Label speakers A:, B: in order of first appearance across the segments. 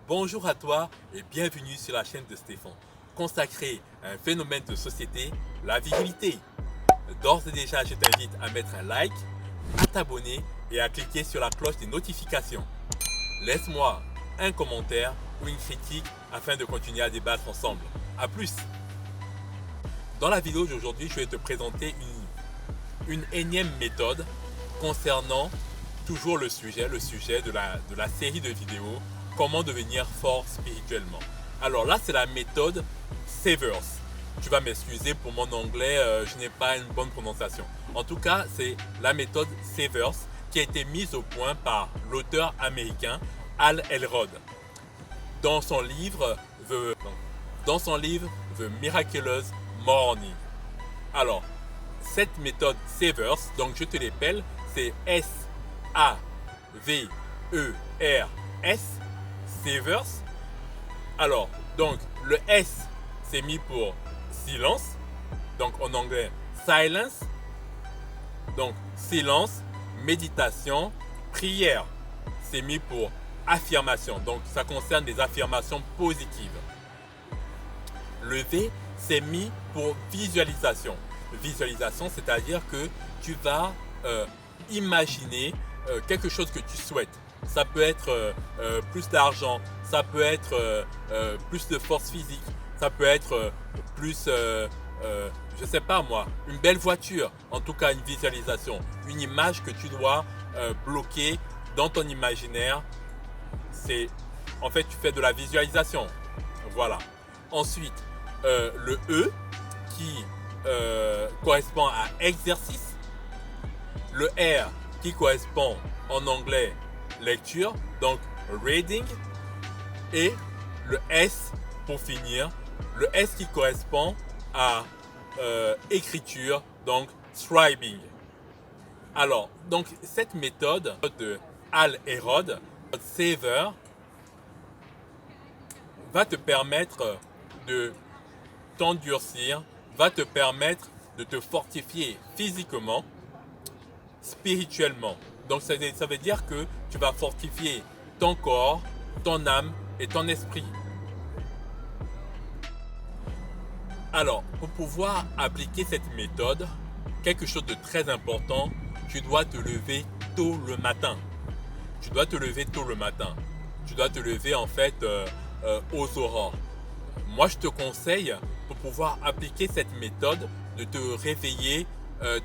A: Bonjour à toi et bienvenue sur la chaîne de Stéphane, consacrée à un phénomène de société, la virilité. D'ores et déjà, je t'invite à mettre un like, à t'abonner et à cliquer sur la cloche des notifications. Laisse-moi un commentaire ou une critique afin de continuer à débattre ensemble. A plus! Dans la vidéo d'aujourd'hui, je vais te présenter une énième méthode concernant toujours le sujet de la série de vidéos comment devenir fort spirituellement. Alors là, c'est la méthode Savers. Tu vas m'excuser pour mon anglais, je n'ai pas une bonne prononciation. En tout cas, c'est la méthode Savers qui a été mise au point par l'auteur américain Hal Elrod dans son livre The Miraculous Morning. Alors, cette méthode Savers, donc je te l'appelle, c'est S-A-V-E-R-S, Savers. Alors, donc le S, c'est mis pour silence, donc en anglais silence, donc silence, méditation, prière, c'est mis pour affirmation, donc ça concerne des affirmations positives. Le V, c'est mis pour visualisation. Visualisation, c'est-à-dire que tu vas imaginer quelque chose que tu souhaites. Ça peut être plus d'argent, ça peut être plus de force physique, ça peut être plus, je sais pas moi, une belle voiture, en tout cas une visualisation, une image que tu dois bloquer dans ton imaginaire. C'est, en fait, tu fais de la visualisation. Voilà. Ensuite, le E qui correspond à exercice, le R qui correspond en anglais lecture, donc reading, et le S pour finir, le S qui correspond à écriture, donc scribing. Alors, donc cette méthode de Hal Elrod, Saver, va te permettre de t'endurcir, va te permettre de te fortifier physiquement, spirituellement. Donc ça veut dire que tu vas fortifier ton corps, ton âme et ton esprit. Alors, pour pouvoir appliquer cette méthode, quelque chose de très important, tu dois te lever tôt le matin. Tu dois te lever tôt le matin. Tu dois te lever en fait aux aurores. Moi, je te conseille, pour pouvoir appliquer cette méthode, de te réveiller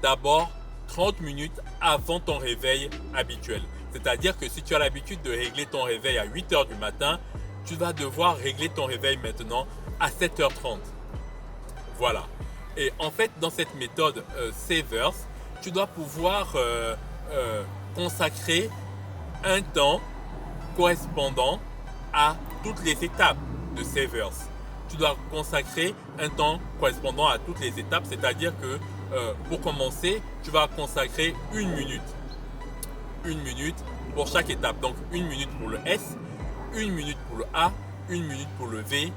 A: d'abord 30 minutes avant ton réveil habituel. C'est-à-dire que si tu as l'habitude de régler ton réveil à 8 h du matin, tu vas devoir régler ton réveil maintenant à 7 h 30. Voilà. Et en fait, dans cette méthode Savers, tu dois pouvoir consacrer un temps correspondant à toutes les étapes de Savers. Tu dois consacrer un temps correspondant à toutes les étapes, c'est-à-dire que pour commencer, tu vas consacrer une minute. Une minute pour chaque étape. Donc une minute pour le S, une minute pour le A, une minute pour le V,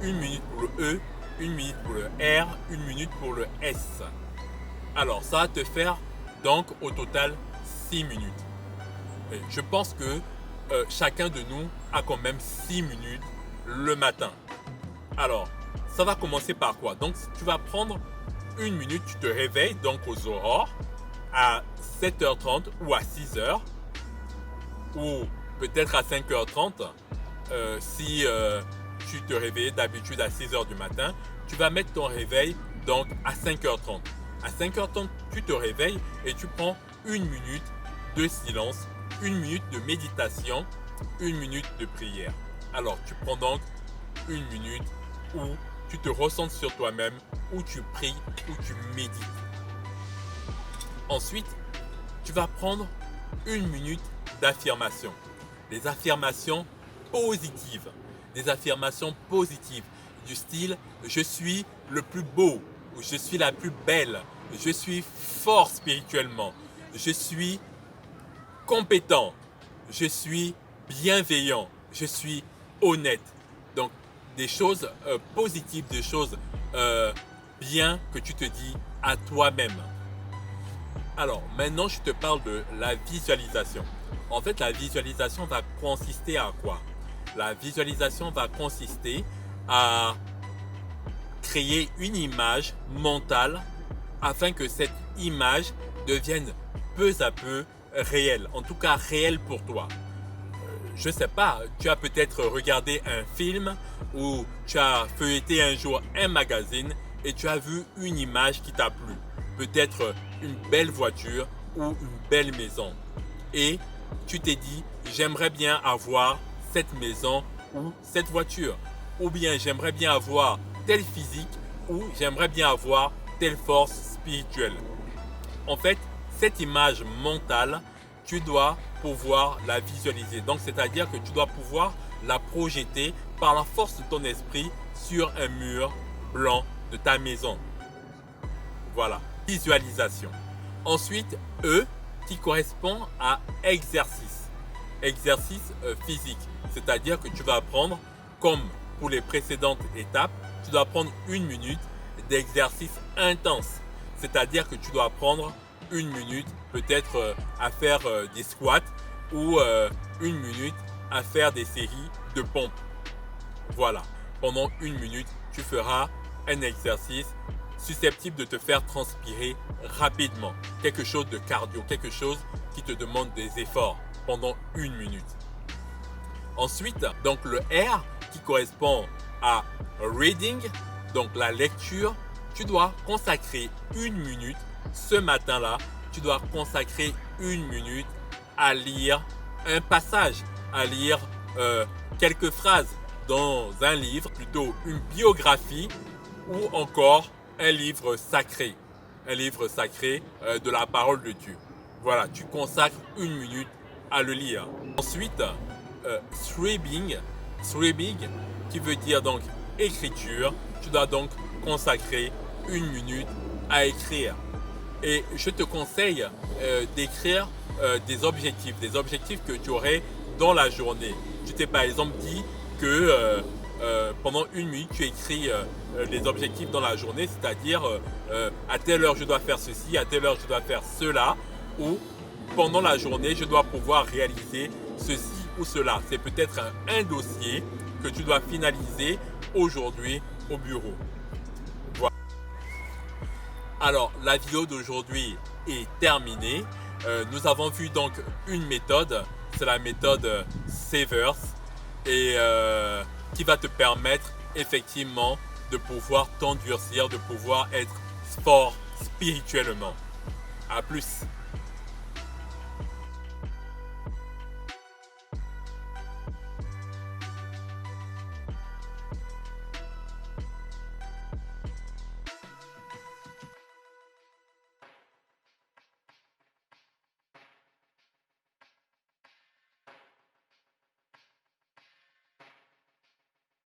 A: une minute pour le E, une minute pour le R, une minute pour le S. Alors ça va te faire donc au total 6 minutes. Et je pense que chacun de nous a quand même 6 minutes le matin. Alors, ça va commencer par quoi? Donc, tu vas prendre une minute, tu te réveilles donc aux aurores à 7 h 30 ou à 6 h ou peut-être à 5 h 30 si tu te réveilles d'habitude à 6 h du matin. Tu vas mettre ton réveil donc à 5 h 30. À 5 h 30, tu te réveilles et tu prends une minute de silence, une minute de méditation, une minute de prière. Alors, tu prends donc une minute où tu te recentres sur toi-même, où tu pries, où tu médites. Ensuite, tu vas prendre une minute d'affirmation. Des affirmations positives. Des affirmations positives du style « Je suis le plus beau » ou « Je suis la plus belle » »,« Je suis fort spirituellement »,« Je suis compétent »,« Je suis bienveillant »,« Je suis honnête ». Donc, des choses positives, des choses bien que tu te dis à toi-même. Alors, maintenant, je te parle de la visualisation. En fait, la visualisation va consister à quoi? La visualisation va consister à créer une image mentale afin que cette image devienne peu à peu réelle, en tout cas réelle pour toi. Je sais pas, tu as peut-être regardé un film ou tu as feuilleté un jour un magazine et tu as vu une image qui t'a plu. Peut-être une belle voiture ou une belle maison. Et tu t'es dit, j'aimerais bien avoir cette maison ou cette voiture. Ou bien j'aimerais bien avoir tel physique ou j'aimerais bien avoir telle force spirituelle. En fait, cette image mentale, tu dois pouvoir la visualiser. Donc, c'est-à-dire que tu dois pouvoir la projeter par la force de ton esprit sur un mur blanc de ta maison. Voilà, visualisation. Ensuite, E qui correspond à exercice. Exercice physique. C'est-à-dire que tu vas prendre, comme pour les précédentes étapes, tu dois prendre 1 minute d'exercice intense. C'est-à-dire que tu dois prendre 1 minute peut-être à faire des squats ou 1 minute à faire des séries de pompes. Voilà, pendant 1 minute, tu feras un exercice susceptible de te faire transpirer rapidement. Quelque chose de cardio, quelque chose qui te demande des efforts pendant 1 minute. Ensuite, donc le R qui correspond à reading, donc la lecture, tu dois consacrer 1 minute ce matin-là. Tu dois consacrer 1 minute à lire un passage, à lire quelques phrases dans un livre, plutôt une biographie ou encore un livre sacré de la parole de Dieu. Voilà, tu consacres 1 minute à le lire. Ensuite, scribing qui veut dire donc écriture, tu dois donc consacrer 1 minute à écrire. Et je te conseille d'écrire des objectifs que tu aurais dans la journée. Tu t'es par exemple dit que pendant 1 minute, tu écris les objectifs dans la journée, c'est-à-dire à telle heure je dois faire ceci, à telle heure je dois faire cela, ou pendant la journée je dois pouvoir réaliser ceci ou cela. C'est peut-être un dossier que tu dois finaliser aujourd'hui au bureau. Voilà. Alors, la vidéo d'aujourd'hui est terminée. Nous avons vu donc une méthode, c'est la méthode Savers, et qui va te permettre effectivement de pouvoir t'endurcir, de pouvoir être fort spirituellement. À plus.